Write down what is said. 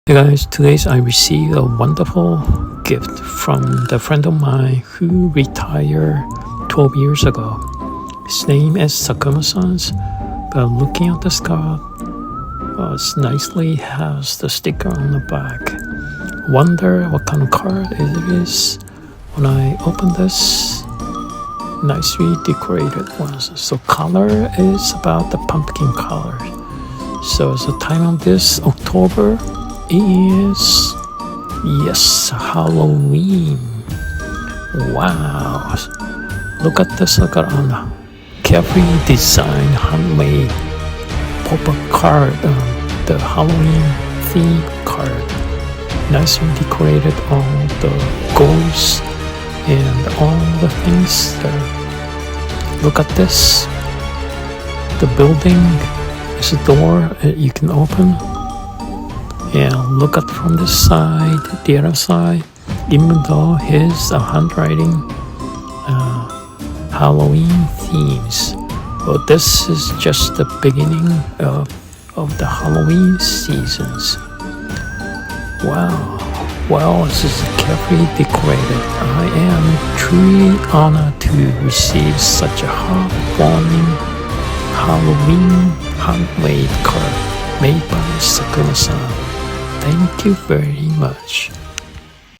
Hey guys, today I received a wonderful gift from the friend of mine who retired 12 years ago. His name is Sakuma-san, but looking at this card, it nicely has the sticker on the back. Wonder what kind of card it is. When I open this, nicely decorated ones. So color is about the pumpkin color. So the time of this October is, yes, Halloween. Wow, look at this on carefully designed handmade popupcard, the Halloween theme card. Nicely decorated, all the ghosts and all the things there. Look at this, the building is a door you can open. And look at from this side, the other side, even though his handwriting Halloween themes. Well, this is just the beginning of the Halloween seasons. Wow, well, this is carefully decorated. I am truly honored to receive such a heartwarming Halloween handmade card made by Sakuma-san. Thank you very much.